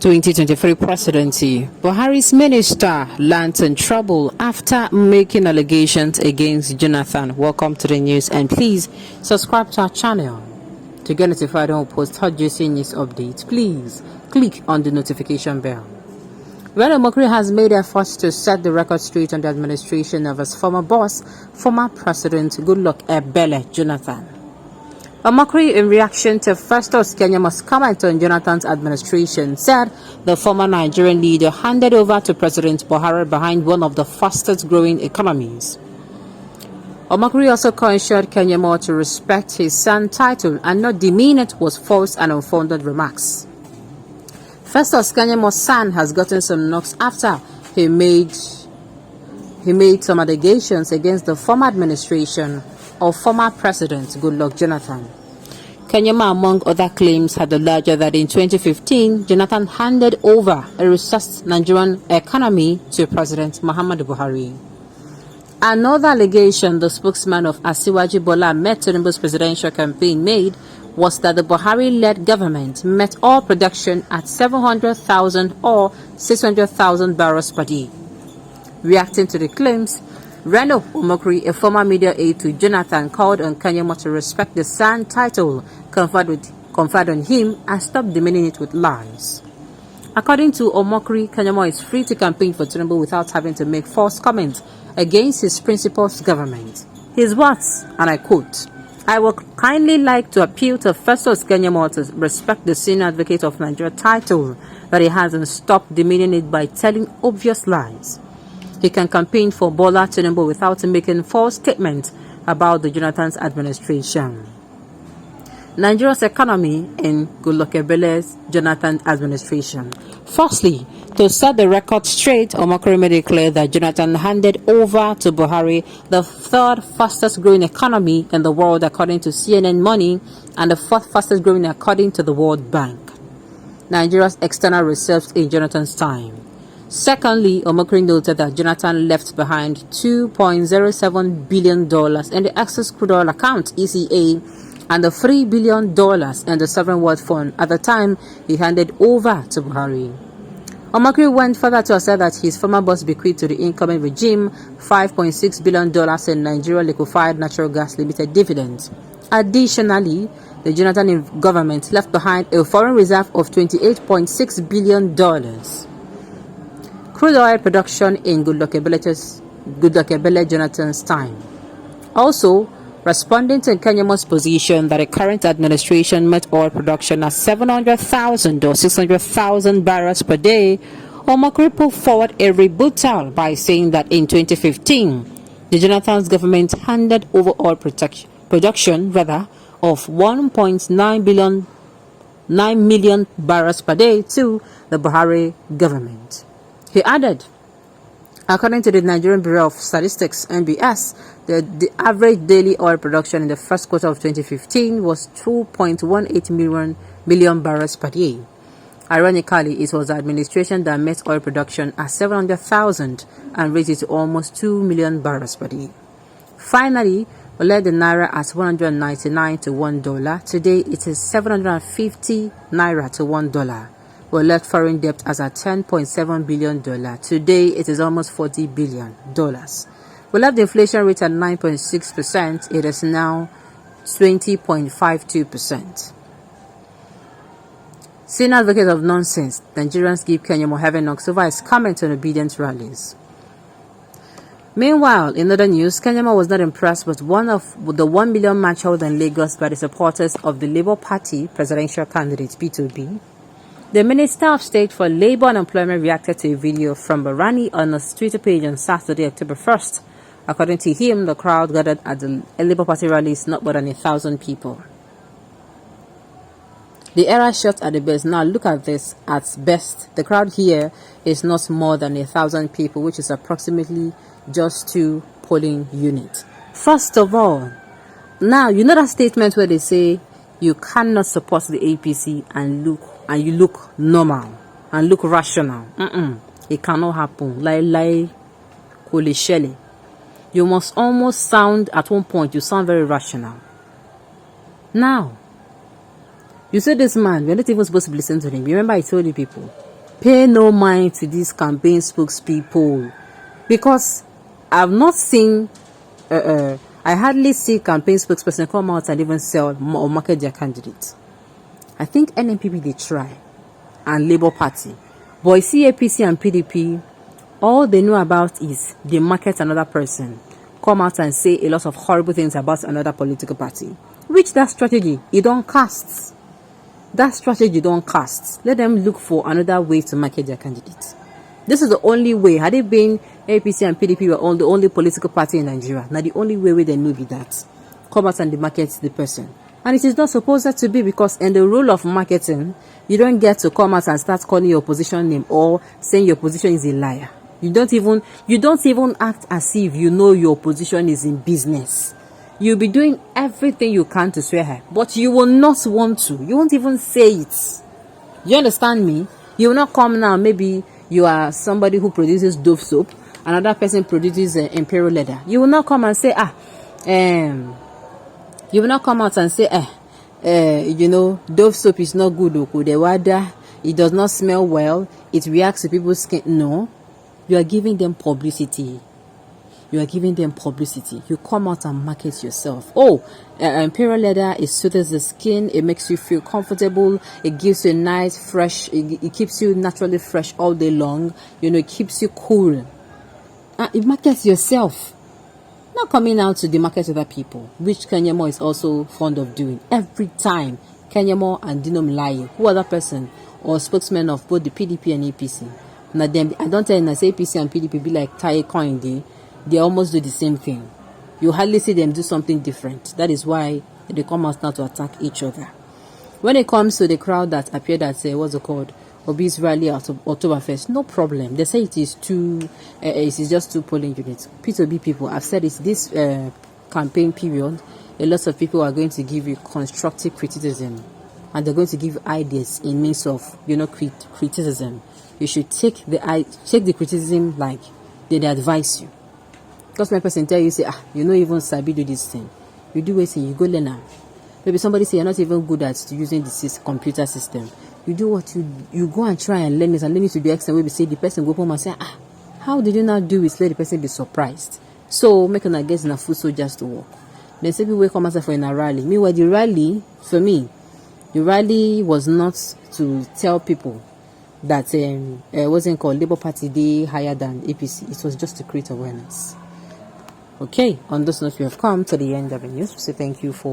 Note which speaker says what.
Speaker 1: 2023 presidency. Buhari's minister lands in trouble after making allegations against Jonathan. Welcome to the news, and please subscribe to our channel to get notified when we post hot juicy news updates. Please click on the notification bell. Well, Omokri has made efforts to set the record straight on the administration of his former boss, former President Goodluck Ebele Jonathan. Omokri, in reaction to Festus Kenyamo's comment on Jonathan's administration, said the former Nigerian leader handed over to President Buhari behind one of the fastest growing economies. Omokri also cautioned Kenyamo to respect his son's title and not demean it with false and unfounded remarks. Festus Kenyamo's son has gotten some knocks after he made some allegations against the former administration of former President Goodluck Jonathan. Kenyama, among other claims, had alleged that in 2015, Jonathan handed over a recessed Nigerian economy to President Muhammadu Buhari. Another allegation the spokesman of Asiwaju Bola Ahmed Tinubu's presidential campaign made was that the Buhari-led government met oil production at 700,000 or 600,000 barrels per day. Reacting to the claims, Reno Omokri, a former media aide to Jonathan, called on Kenyamo to respect the son title conferred on him and stop demeaning it with lies. According to Omokri, Kenyamo is free to campaign for Tinubu without having to make false comments against his principal's government. His words, and I quote, "I would kindly like to appeal to Festus Kenyamo to respect the senior advocate of Nigeria title that he has and stop demeaning it by telling obvious lies. He can campaign for Bola Tinubu without making false statements about the Jonathan's administration." Nigeria's economy in Goodluck Ebele's Jonathan administration. Firstly, to set the record straight, Omokri made it clear that Jonathan handed over to Buhari the third fastest growing economy in the world according to CNN Money and the fourth fastest growing according to the World Bank. Nigeria's external reserves in Jonathan's time. Secondly, Omokri noted that Jonathan left behind $2.07 billion in the excess crude oil account (ECA) and the $3 billion in the Sovereign Wealth Fund at the time he handed over to Buhari. Omokri went further to assert that his former boss bequeathed to the incoming regime $5.6 billion in Nigeria Liquefied Natural Gas Limited dividends. Additionally, the Jonathan government left behind a foreign reserve of $28.6 billion. Crude oil production in Goodluck Ebele Jonathan's time. Also, responding to Kenyamo's position that the current administration met oil production at 700,000 or 600,000 barrels per day, Omokri put forward a rebuttal by saying that in 2015, the Jonathan's government handed over oil production of 1.9 million barrels per day to the Buhari government. He added, according to the Nigerian Bureau of Statistics (NBS), the average daily oil production in the first quarter of 2015 was 2.18 million barrels per day. Ironically, it was the administration that met oil production at 700,000 and raised it to almost 2 million barrels per day. Finally, we led the naira at 199 to $1. Today, it is 750 naira to $1. We left foreign debt as at $10.7 billion. Today, it is almost $40 billion. We left the inflation rate at 9.6%. It is now 20.52%. Senior advocate of nonsense, Nigerians give Kenyamo heavy knocks over his comment on obedient rallies. Meanwhile, in other news, Kenyamo was not impressed with the 1 million march held in Lagos by the supporters of the Labour Party presidential candidate P2B. The Minister of State for Labour and Employment reacted to a video from Barani on his Twitter page on Saturday, October 1st. According to him, the crowd gathered at the Labour Party rally is not more than 1,000 people. The era shot at the best. Now look at this. At best, the crowd here is not more than 1,000 people, which is approximately just 2 polling units. First of all, now you know that statement where they say you cannot support the APC and you look normal and look rational. It cannot happen. Lie, Shelley. You must almost sound, at one point, you sound very rational. Now, you say this man, we're not even supposed to listen to him. Remember I told you people, pay no mind to these campaign spokespeople, because I've not seen I hardly see campaign spokesperson come out and even sell or market their candidates. I think NNPP they try, and Labour Party, but you see APC and PDP, all they know about is they market another person, come out and say a lot of horrible things about another political party, which that strategy it don't cast. That strategy don't cast. Let them look for another way to market their candidates. This is the only way. Had it been APC and PDP were the only political party in Nigeria, now the only way they know be that come out and they market the person. And it is not supposed to be, because in the rule of marketing, you don't get to come out and start calling your opposition name or saying your opposition is a liar. You don't even act as if you know your opposition is in business. You'll be doing everything you can to swear her, but you will not want to. You won't even say it. You understand me? You will not come now. Maybe you are somebody who produces Dove soap, another person produces Imperial leather. You will not come and say, you will not come out and say, Dove soap is not good. It does not smell well. It reacts to people's skin. No, you are giving them publicity. You are giving them publicity. You come out and market yourself. Imperial leather, it soothes the skin. It makes you feel comfortable. It gives you a nice, fresh, it keeps you naturally fresh all day long. It keeps you cool. It markets yourself. Not coming out to the market other people, which Kenyamo is also fond of doing. Every time, Kenyamo and Dinom Lai, who other person or spokesman of both the PDP and APC. Now them, I don't tell you, say APC and PDP be like tie coin, they almost do the same thing. You hardly see them do something different. That is why they come out now to attack each other. When it comes to the crowd that appeared at what's it called, Obi's rally at Oktoberfest, no problem. They say it is just 2 polling units. P2B people, I've said it's this campaign period, a lot of people are going to give you constructive criticism, and they're going to give ideas in means of criticism. You should take the criticism like they advise you. Because my person tell you, say, you know, even sabi do this thing. You do it, you go learn now. Maybe somebody say you're not even good at using this computer system. You do what you go and try and learn it, and learn it to the extent where we say the person go home and say, how did you not do it? Let the person be surprised. So make an guess in a food soldiers to work. Then say people come and for in a rally. Meanwhile, the rally for me, the rally was not to tell people that wasn't called Labour Party Day higher than APC. It was just to create awareness. Okay, on this note, we have come to the end of the news. So thank you for